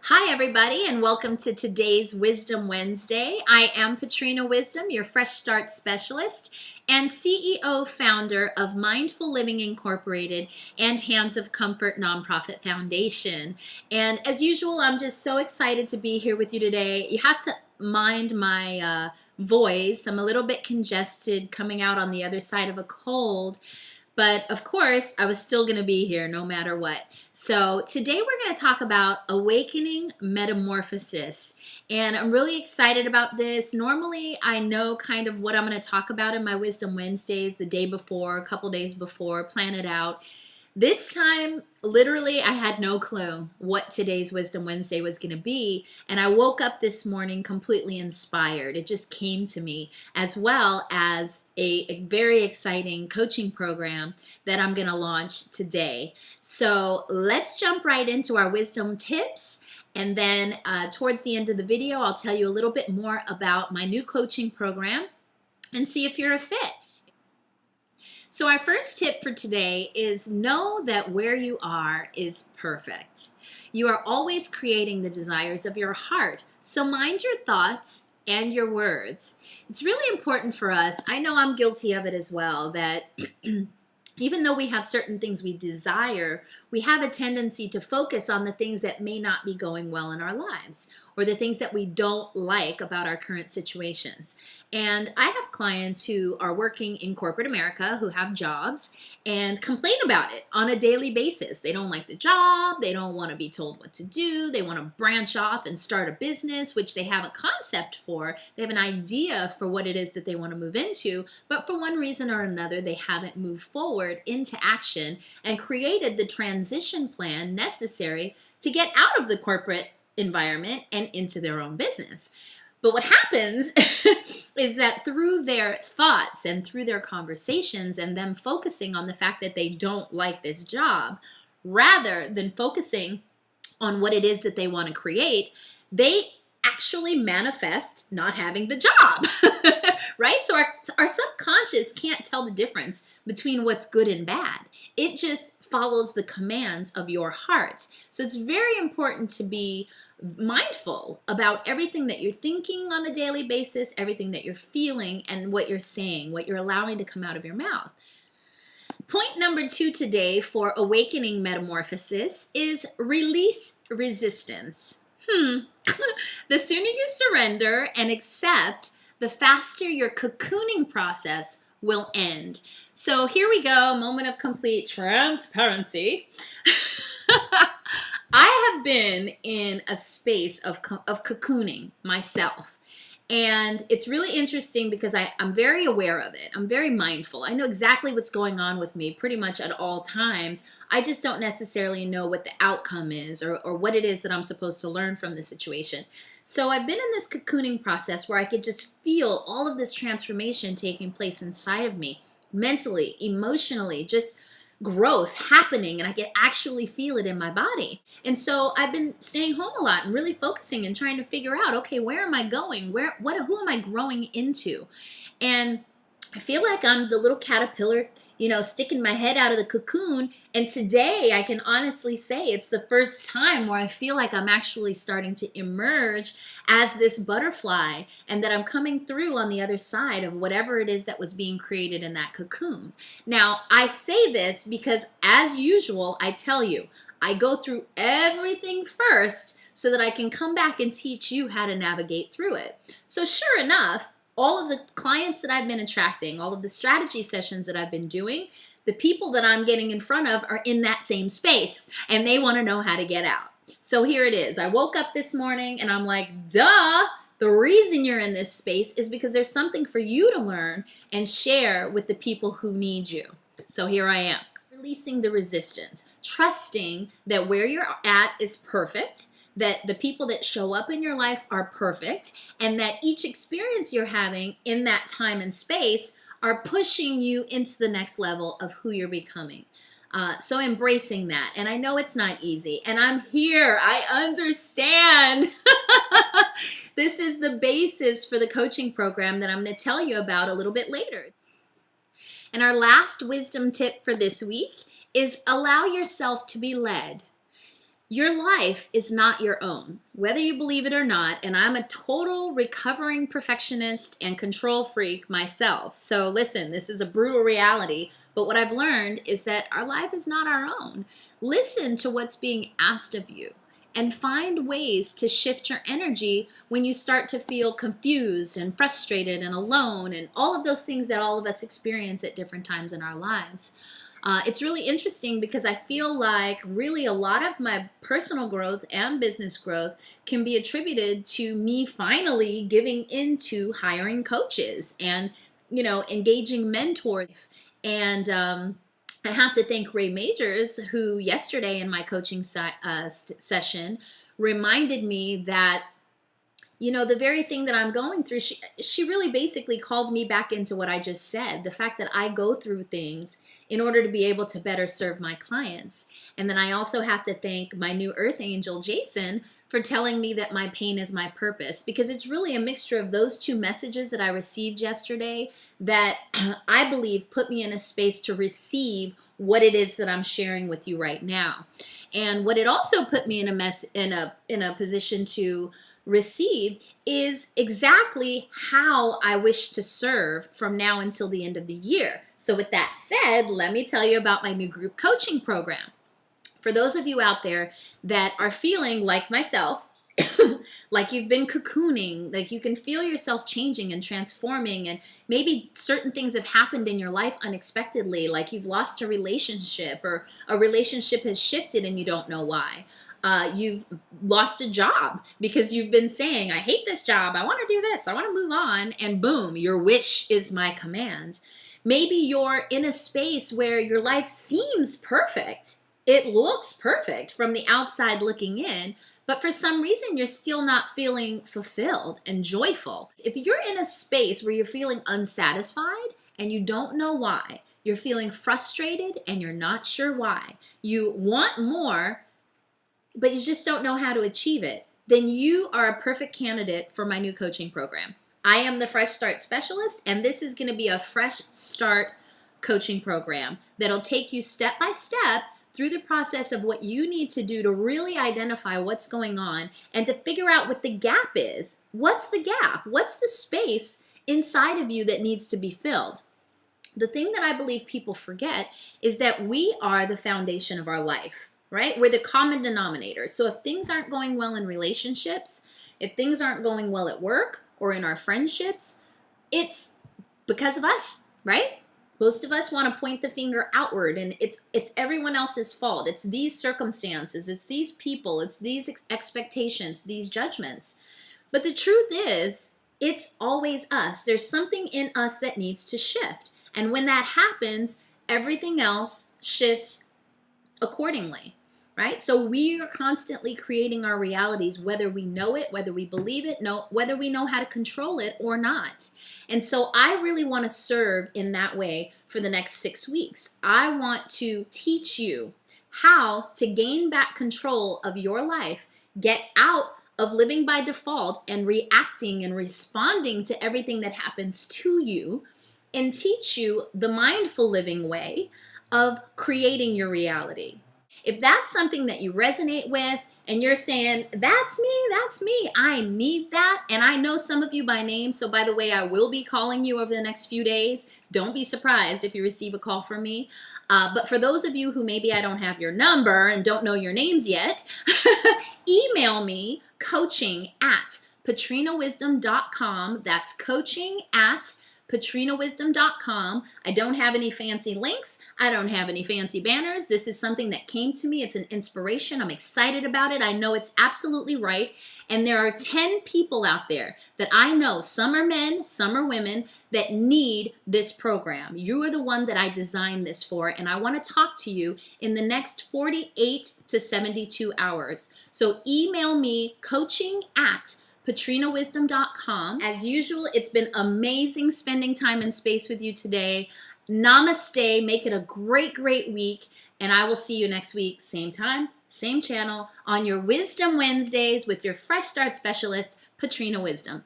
Hi, everybody, and welcome to today's Wisdom Wednesday. I am Patrina Wisdom, your Fresh Start Specialist and CEO founder of Mindful Living Incorporated and Hands of Comfort Nonprofit Foundation. And as usual, I'm just so excited to be here with you today. You have to mind my voice. I'm a little bit congested coming out on the other side of a cold. But of course, I was still going to be here no matter what. So today we're going to talk about awakening metamorphosis. And I'm really excited about this. Normally, I know kind of what I'm going to talk about in my Wisdom Wednesdays the day before, a couple days before, plan it out. This time, literally, I had no clue what today's Wisdom Wednesday was going to be. And I woke up this morning completely inspired. It just came to me, as well as a very exciting coaching program that I'm going to launch today. So let's jump right into our wisdom tips. And then towards the end of the video, I'll tell you a little bit more about my new coaching program and see if you're a fit. So our first tip for today is know that where you are is perfect. You are always creating the desires of your heart. So mind your thoughts and your words. It's really important for us. I know I'm guilty of it as well, that even though we have certain things we desire, we have a tendency to focus on the things that may not be going well in our lives, or the things that we don't like about our current situations. And I have clients who are working in corporate America who have jobs and complain about it on a daily basis. They don't like the job. They don't want to be told what to do. They want to branch off and start a business, which they have a concept for. They have an idea for what it is that they want to move into. But for one reason or another, they haven't moved forward into action and created the transition plan necessary to get out of the corporate environment and into their own business. But what happens is that through their thoughts and through their conversations and them focusing on the fact that they don't like this job, rather than focusing on what it is that they want to create, they actually manifest not having the job, right? So our subconscious can't tell the difference between what's good and bad. It just follows the commands of your heart. So it's very important to be mindful about everything that you're thinking on a daily basis, everything that you're feeling, and what you're saying, what you're allowing to come out of your mouth. Point number 2 today for awakening metamorphosis is release resistance. The sooner you surrender and accept, the faster your cocooning process will end. So here we go, moment of complete transparency. I have been in a space of cocooning myself. And it's really interesting because I'm very aware of it. I'm very mindful. I know exactly what's going on with me pretty much at all times. I just don't necessarily know what the outcome is or what it is that I'm supposed to learn from the situation. So I've been in this cocooning process where I could just feel all of this transformation taking place inside of me, mentally, emotionally, just growth happening, and I can actually feel it in my body. And so I've been staying home a lot and really focusing and trying to figure out, okay, where am I going? Who am I growing into? And I feel like I'm the little caterpillar, sticking my head out of the cocoon. And today I can honestly say it's the first time where I feel like I'm actually starting to emerge as this butterfly, and that I'm coming through on the other side of whatever it is that was being created in that cocoon. Now, I say this because, as usual, I tell you, I go through everything first so that I can come back and teach you how to navigate through it. So sure enough, all of the clients that I've been attracting, all of the strategy sessions that I've been doing, the people that I'm getting in front of are in that same space, and they want to know how to get out. So here it is. I woke up this morning and I'm like, duh, the reason you're in this space is because there's something for you to learn and share with the people who need you. So here I am, releasing the resistance, trusting that where you're at is perfect, that the people that show up in your life are perfect, and that each experience you're having in that time and space are pushing you into the next level of who you're becoming. So embracing that. And I know it's not easy, and I'm here. I understand. This is the basis for the coaching program that I'm going to tell you about a little bit later. And our last wisdom tip for this week is allow yourself to be led. Your life is not your own, whether you believe it or not, and I'm a total recovering perfectionist and control freak myself. So listen, this is a brutal reality, but what I've learned is that our life is not our own. Listen to what's being asked of you and find ways to shift your energy when you start to feel confused and frustrated and alone and all of those things that all of us experience at different times in our lives. It's really interesting because I feel like really a lot of my personal growth and business growth can be attributed to me finally giving into hiring coaches and, engaging mentors. And I have to thank Ray Majors, who yesterday in my coaching session reminded me that the very thing that I'm going through, she really basically called me back into what I just said, the fact that I go through things in order to be able to better serve my clients. And then I also have to thank my new earth angel, Jason, for telling me that my pain is my purpose, because it's really a mixture of those two messages that I received yesterday that I believe put me in a space to receive what it is that I'm sharing with you right now. And what it also put me in a position to receive is exactly how I wish to serve from now until the end of the year. So with that said, let me tell you about my new group coaching program. For those of you out there that are feeling like myself, like you've been cocooning, like you can feel yourself changing and transforming, and maybe certain things have happened in your life unexpectedly, like you've lost a relationship or a relationship has shifted and you don't know why. You've lost a job because you've been saying, I hate this job, I want to do this, I want to move on, and boom, your wish is my command. Maybe you're in a space where your life seems perfect. It looks perfect from the outside looking in, but for some reason you're still not feeling fulfilled and joyful. If you're in a space where you're feeling unsatisfied and you don't know why, you're feeling frustrated and you're not sure why, you want more, but you just don't know how to achieve it, then you are a perfect candidate for my new coaching program. I am the Fresh Start Specialist, and this is going to be a Fresh Start coaching program that'll take you step by step through the process of what you need to do to really identify what's going on and to figure out what the gap is. What's the gap? What's the space inside of you that needs to be filled? The thing that I believe people forget is that we are the foundation of our life, right? We're the common denominator. So if things aren't going well in relationships, if things aren't going well at work or in our friendships, it's because of us, right? Most of us want to point the finger outward, and it's everyone else's fault. It's these circumstances, it's these people, it's these expectations, these judgments. But the truth is, it's always us. There's something in us that needs to shift. And when that happens, everything else shifts accordingly, right? So we are constantly creating our realities, whether we know it, whether we believe it, whether we know how to control it or not. And so I really want to serve in that way for the next 6 weeks. I want to teach you how to gain back control of your life, get out of living by default and reacting and responding to everything that happens to you, and teach you the mindful living way of creating your reality. If that's something that you resonate with and you're saying, that's me, I need that, and I know some of you by name, so by the way, I will be calling you over the next few days. Don't be surprised if you receive a call from me. But for those of you who maybe I don't have your number and don't know your names yet, email me coaching@patrinawisdom.com. That's coaching@patrinawisdom.com. I don't have any fancy links. I don't have any fancy banners. This is something that came to me. It's an inspiration. I'm excited about it. I know it's absolutely right. And there are 10 people out there that I know, some are men, some are women, that need this program. You are the one that I designed this for, and I want to talk to you in the next 48 to 72 hours. So email me coaching@patrinawisdom.com. As usual, it's been amazing spending time and space with you today. Namaste. Make it a great, great week. And I will see you next week, same time, same channel, on your Wisdom Wednesdays with your Fresh Start Specialist, Patrina Wisdom.